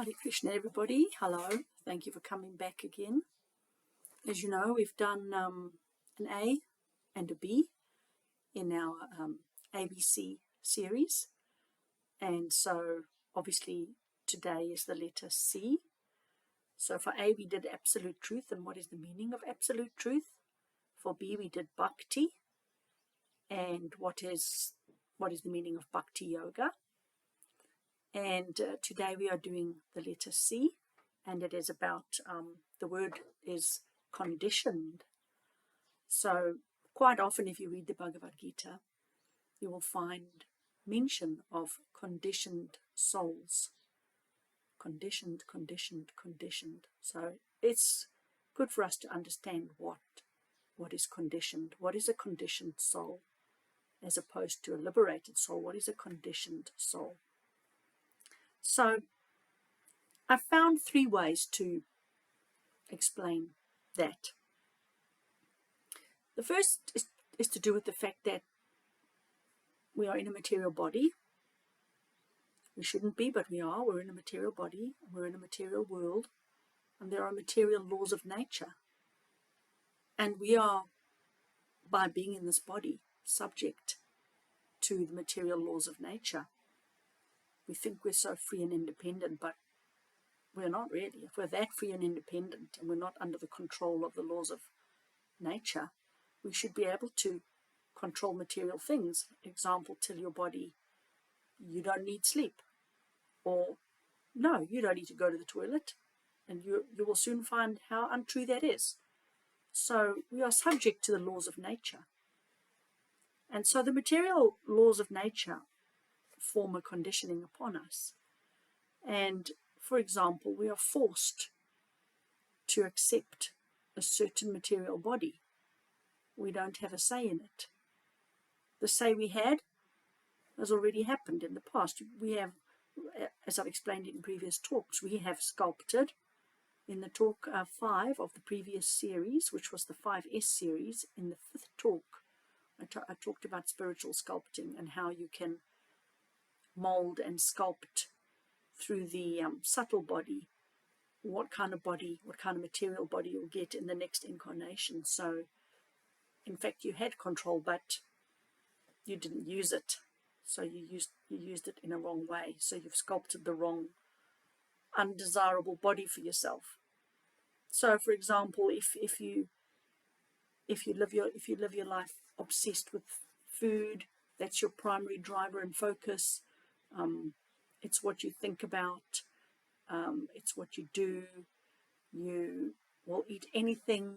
Hare Krishna, everybody. Hello. Thank you for coming back again. As you know, we've done an A and a B in our ABC series. And so, obviously, today is the letter C. So for A, we did absolute truth and what is the meaning of absolute truth. For B, we did bhakti and what is the meaning of bhakti yoga. And today we are doing the letter C, and it is about, the word is conditioned. So quite often if you read the Bhagavad Gita, you will find mention of conditioned souls. Conditioned, conditioned, conditioned. So it's good for us to understand what is conditioned. What is a conditioned soul? As opposed to a liberated soul, what is a conditioned soul? So I found 3 ways to explain that. The first is to do with the fact that we are in a material body. We shouldn't be, but we are. We're in a material body. We're in a material world. And there are material laws of nature. And we are, by being in this body, subject to the material laws of nature. We think we're so free and independent, but we're not really. If we're that free and independent and we're not under the control of the laws of nature, we should be able to control material things. Example, tell your body, you don't need sleep. Or, no, you don't need to go to the toilet. And you will soon find how untrue that is. So we are subject to the laws of nature. And so the material laws of nature form a conditioning upon us. And, for example, we are forced to accept a certain material body. We don't have a say in it. The say we had has already happened in the past. We have, as I've explained in previous talks, we have sculpted in the talk 5 of the previous series, which was the 5S series. In the 5th talk, I talked about spiritual sculpting and how you can mold and sculpt through the subtle body, what kind of material body you'll get in the next incarnation. So, in fact, you had control, but you didn't use it. So you used it in a wrong way. So you've sculpted the wrong, undesirable body for yourself. So, for example, if you live your life obsessed with food, that's your primary driver and focus. It's what you think about. It's what you do. You will eat anything,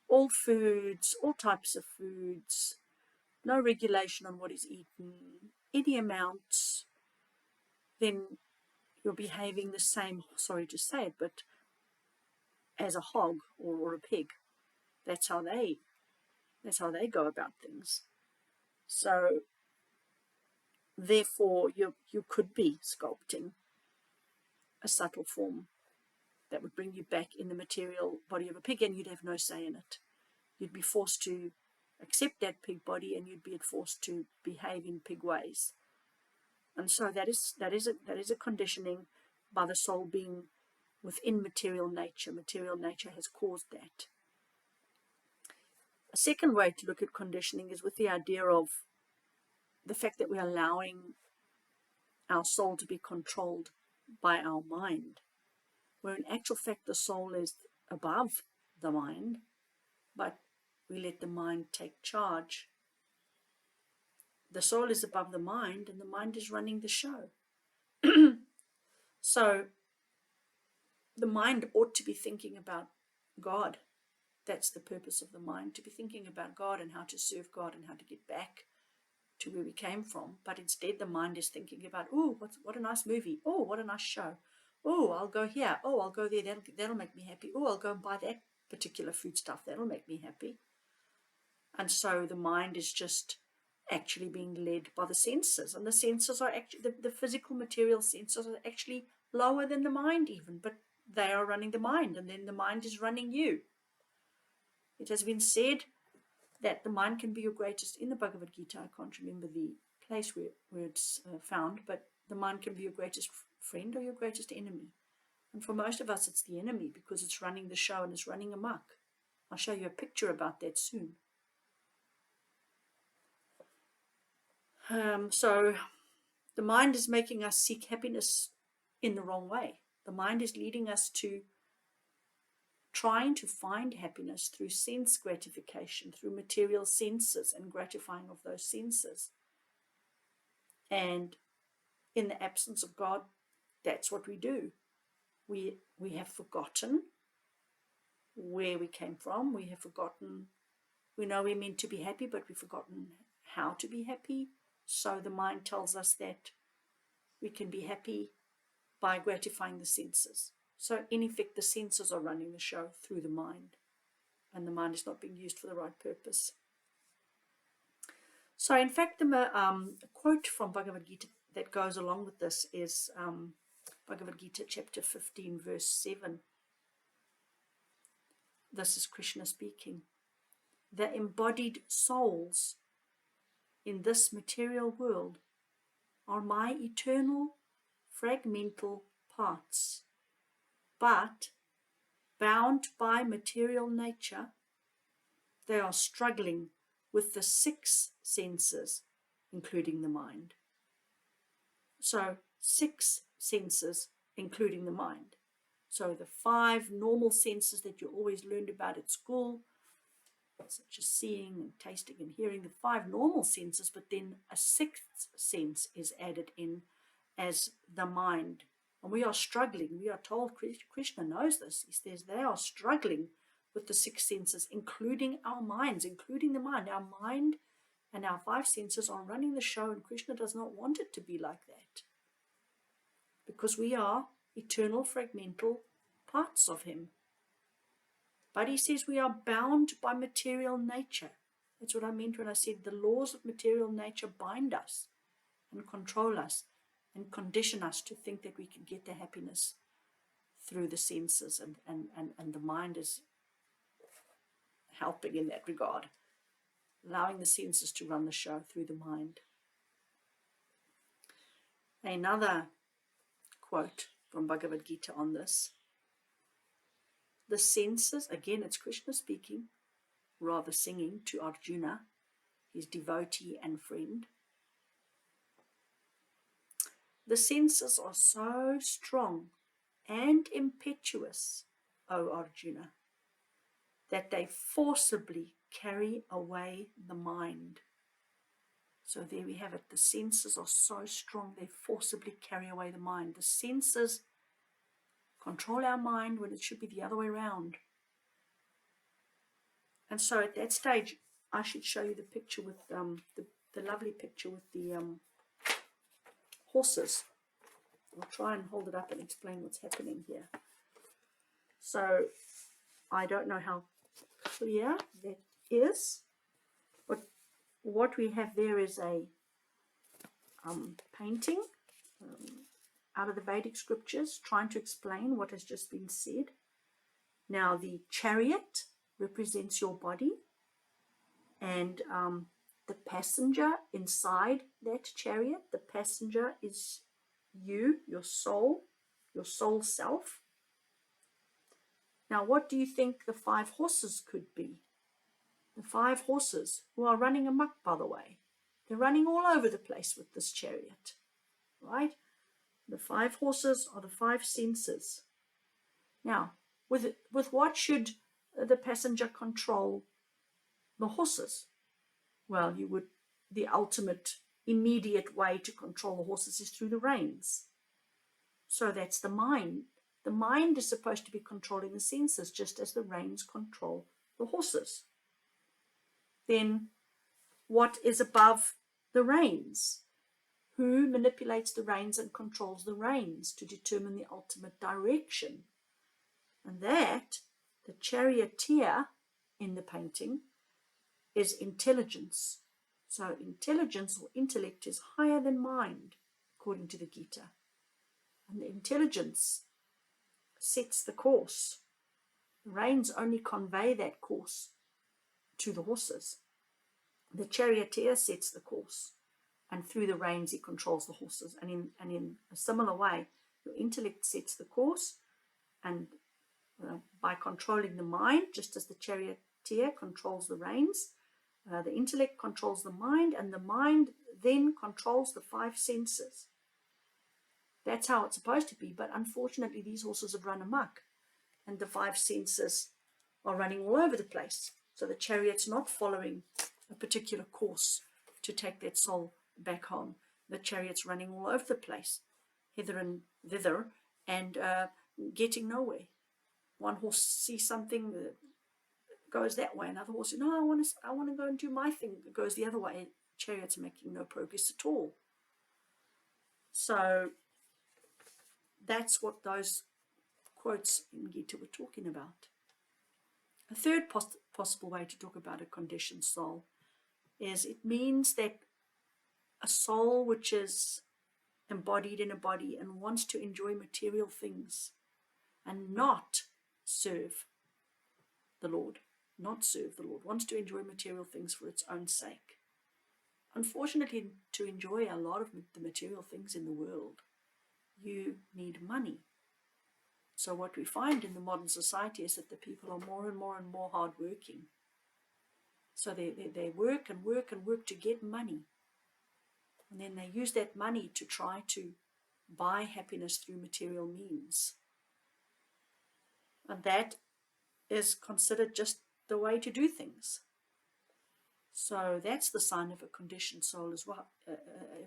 all foods, all types of foods, no regulation on what is eaten, any amounts, then you're behaving the same, sorry to say it, but as a hog or a pig. That's how they go about things. So therefore you could be sculpting a subtle form that would bring you back in the material body of a pig, and you'd have no say in it. You'd be forced to accept that pig body, and you'd be forced to behave in pig ways. And so that is a conditioning by the soul being within material nature. Material nature has caused that. A second way to look at conditioning is with the idea of the fact that we're allowing our soul to be controlled by our mind, where in actual fact the soul is above the mind, but we let the mind take charge. The soul is above the mind, and the mind is running the show. So the mind ought to be thinking about God. That's the purpose of the mind, to be thinking about God and how to serve God and how to get back to where we came from. But instead the mind is thinking about, oh, what a nice movie. Oh, what a nice show. Oh, I'll go here. Oh, I'll go there. That'll make me happy. Oh, I'll go and buy that particular foodstuff. That'll make me happy. And so the mind is just actually being led by the senses. And the senses are actually, the physical material senses are actually lower than the mind even. But they are running the mind, and then the mind is running you. It has been said that the mind can be your greatest, in the Bhagavad Gita, I can't remember the place where it's found, but The mind can be your greatest friend or your greatest enemy. And for most of us, it's the enemy because it's running the show and it's running amok. I'll show you a picture about that soon. So the mind is making us seek happiness in the wrong way. The mind is leading us to trying to find happiness through sense gratification, through material senses and gratifying of those senses. And in the absence of God, that's what we do. We have forgotten where we came from. We have forgotten, we know we're meant to be happy, but we've forgotten how to be happy. So the mind tells us that we can be happy by gratifying the senses. So in effect, the senses are running the show through the mind, and the mind is not being used for the right purpose. So in fact, a quote from Bhagavad Gita that goes along with this is Bhagavad Gita chapter 15 verse 7. This is Krishna speaking. The embodied souls in this material world are my eternal fragmental parts, but bound by material nature, they are struggling with the 6 senses, including the mind. So 6 senses, including the mind. So the 5 normal senses that you always learned about at school, such as seeing and tasting and hearing, the 5 normal senses, but then a 6th sense is added in as the mind. And we are struggling. We are told, Krishna knows this. He says they are struggling with the 6 senses, including our minds, including the mind. Our mind and our 5 senses are running the show, and Krishna does not want it to be like that. Because we are eternal fragmental parts of him. But he says we are bound by material nature. That's what I meant when I said the laws of material nature bind us and control us and condition us to think that we can get the happiness through the senses, and the mind is helping in that regard, allowing the senses to run the show through the mind. Another quote from Bhagavad Gita on this. The senses, again it's Krishna speaking, rather singing to Arjuna, his devotee and friend. The senses are so strong and impetuous, O Arjuna, that they forcibly carry away the mind. So there we have it. The senses are so strong, they forcibly carry away the mind. The senses control our mind when it should be the other way around. And so at that stage, I should show you the picture with the lovely picture with the horses. I'll try and hold it up and explain what's happening here. So I don't know how clear that is, but what we have there is a painting out of the Vedic scriptures trying to explain what has just been said. Now the chariot represents your body, and the passenger inside that chariot, the passenger is you, your soul self. Now what do you think the 5 horses could be? The 5 horses, who are running amok, by the way. They're running all over the place with this chariot, right? The 5 horses are the 5 senses. Now, with what should the passenger control the horses? Well, the ultimate immediate way to control the horses is through the reins. So that's the mind. The mind is supposed to be controlling the senses, just as the reins control the horses. Then what is above the reins? Who manipulates the reins and controls the reins to determine the ultimate direction? And that, the charioteer in the painting, is intelligence. So intelligence or intellect is higher than mind, according to the Gita. And the intelligence sets the course. The reins only convey that course to the horses. The charioteer sets the course. and through the reins he controls the horses. And in a similar way, your intellect sets the course, and by controlling the mind, just as the charioteer controls the reins, the intellect controls the mind, and the mind then controls the five senses. That's how it's supposed to be, but unfortunately these horses have run amok, and the five senses are running all over the place. So the chariot's not following a particular course to take that soul back home. The chariot's running all over the place, hither and thither, and getting nowhere. One horse sees something, goes that way. Another horse says, no, I want to go and do my thing. It goes the other way. Chariot's making no progress at all. So that's what those quotes in Gita were talking about. A third possible way to talk about a conditioned soul is it means that a soul which is embodied in a body and wants to enjoy material things and not serve the Lord, wants to enjoy material things for its own sake. Unfortunately, to enjoy a lot of the material things in the world, you need money. So what we find in the modern society is that the people are more and more and more hardworking. So they work and work and work to get money. And then they use that money to try to buy happiness through material means. And that is considered just the way to do things. So that's the sign of a conditioned soul as well,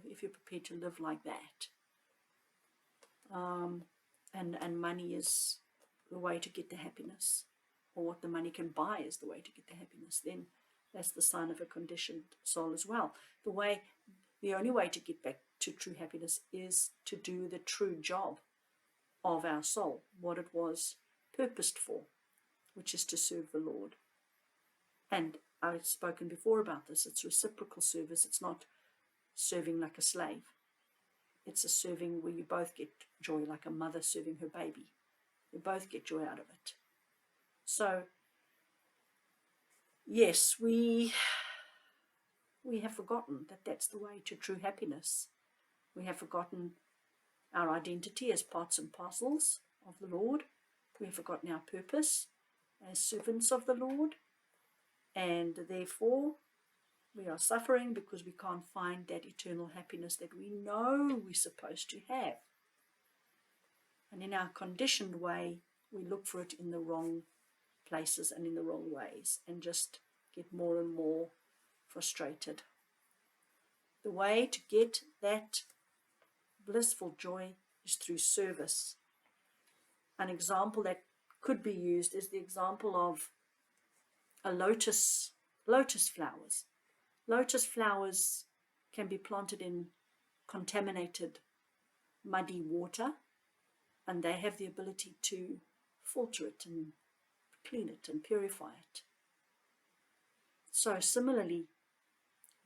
if you're prepared to live like that. And money is the way to get the happiness, or what the money can buy is the way to get the happiness, then that's the sign of a conditioned soul as well. The only way to get back to true happiness is to do the true job of our soul, what it was purposed for, which is to serve the Lord. And I've spoken before about this. It's reciprocal service. It's not serving like a slave. It's a serving where you both get joy, like a mother serving her baby. You both get joy out of it. So, yes, we have forgotten that that's the way to true happiness. We have forgotten our identity as parts and parcels of the Lord. We have forgotten our purpose as servants of the Lord. And therefore, we are suffering because we can't find that eternal happiness that we know we're supposed to have. And in our conditioned way, we look for it in the wrong places and in the wrong ways, and just get more and more frustrated. The way to get that blissful joy is through service. An example that could be used is the example of a lotus flowers. Lotus flowers can be planted in contaminated, muddy water, and they have the ability to filter it and clean it and purify it. So similarly,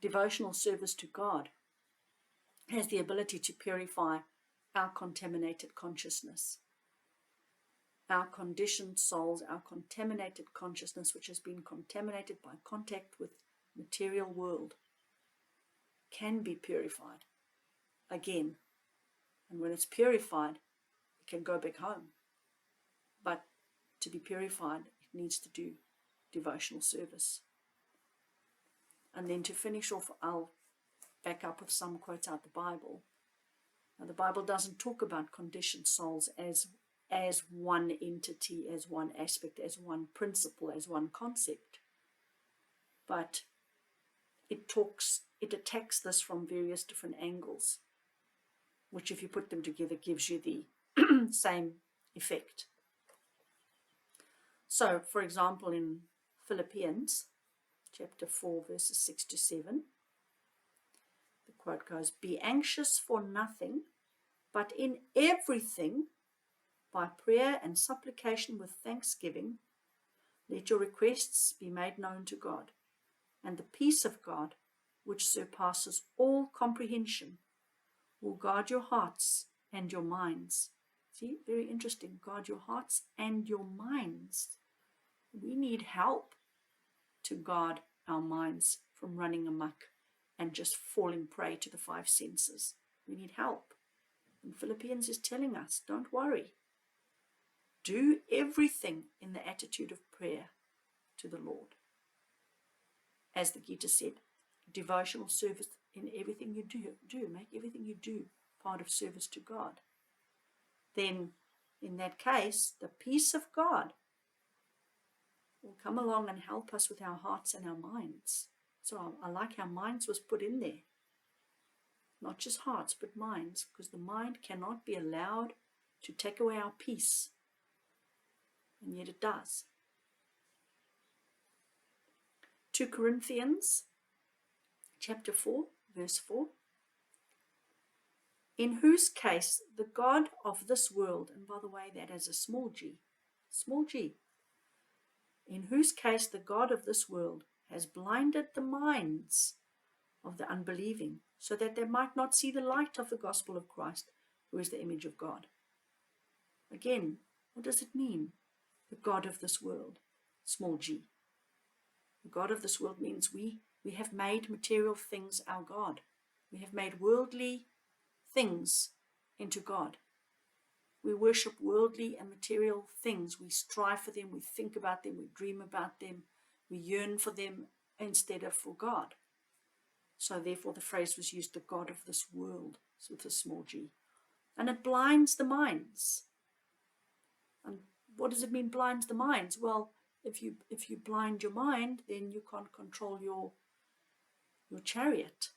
devotional service to God has the ability to purify our contaminated consciousness. Our conditioned souls, our contaminated consciousness, which has been contaminated by contact with material world, can be purified again. And when it's purified, it can go back home. But to be purified, it needs to do devotional service. And then to finish off, I'll back up with some quotes out the Bible. Now, the Bible doesn't talk about conditioned souls as one entity, as one aspect, as one principle, as one concept. But it attacks this from various different angles, which if you put them together gives you the same effect. So, for example, in Philippians chapter 4, verses 6 to 7, the quote goes, "Be anxious for nothing, but in everything, by prayer and supplication with thanksgiving, let your requests be made known to God, and the peace of God, which surpasses all comprehension, will guard your hearts and your minds." See, very interesting. Guard your hearts and your minds. We need help to guard our minds from running amok and just falling prey to the five senses. We need help. And Philippians is telling us, don't worry. Do everything in the attitude of prayer to the Lord. As the Gita said, devotional service in everything you do. Make everything you do part of service to God. Then, in that case, the peace of God will come along and help us with our hearts and our minds. So I like how minds was put in there. Not just hearts, but minds, because the mind cannot be allowed to take away our peace. And yet it does. 2 Corinthians chapter 4, verse 4. In whose case the God of this world, and by the way, that has a small g, in whose case the God of this world has blinded the minds of the unbelieving, so that they might not see the light of the gospel of Christ, who is the image of God. Again, what does it mean? The God of this world, small g. The God of this world means we have made material things our God. We have made worldly things into God. We worship worldly and material things. We strive for them, we think about them, we dream about them, we yearn for them instead of for God. So therefore the phrase was used, the God of this world, with a small g. And it blinds the minds. And what does it mean, blinds the minds? Well, if you blind your mind, then you can't control your chariot.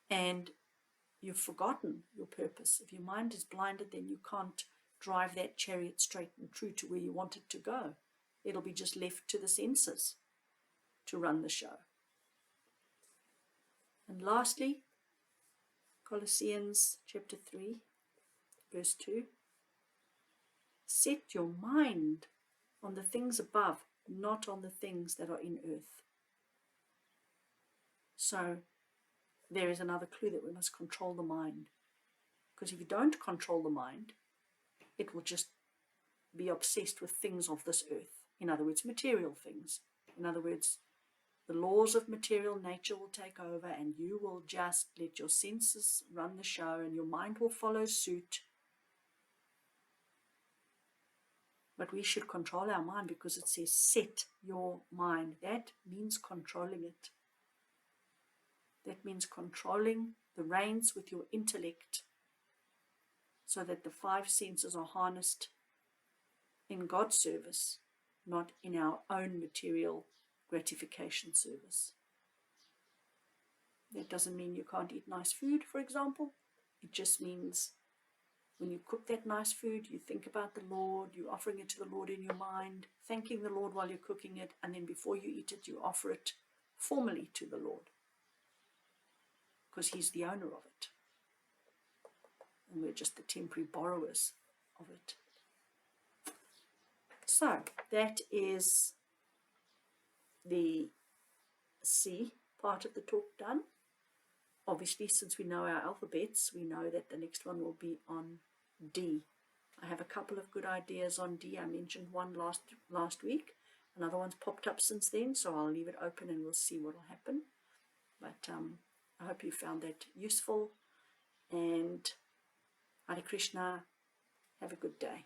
And you've forgotten your purpose. If your mind is blinded, then you can't drive that chariot straight and true to where you want it to go. It'll be just left to the senses to run the show. And lastly, Colossians chapter 3, verse 2. Set your mind on the things above, not on the things that are in earth. So there is another clue that we must control the mind. Because if you don't control the mind, it will just be obsessed with things of this earth. In other words, material things. In other words, the laws of material nature will take over and you will just let your senses run the show and your mind will follow suit. But we should control our mind because it says set your mind. That means controlling it. That means controlling the reins with your intellect so that the five senses are harnessed in God's service, not in our own material gratification service. That doesn't mean you can't eat nice food, for example. It just means when you cook that nice food, you think about the Lord, you're offering it to the Lord in your mind, thanking the Lord while you're cooking it, and then before you eat it, you offer it formally to the Lord because He's the owner of it. And we're just the temporary borrowers of it. So that is the C part of the talk done. Obviously, since we know our alphabets, we know that the next one will be on D. I have a couple of good ideas on D. I mentioned one last week. Another one's popped up since then, so I'll leave it open and we'll see what will happen. But I hope you found that useful. And Hare Krishna. Have a good day.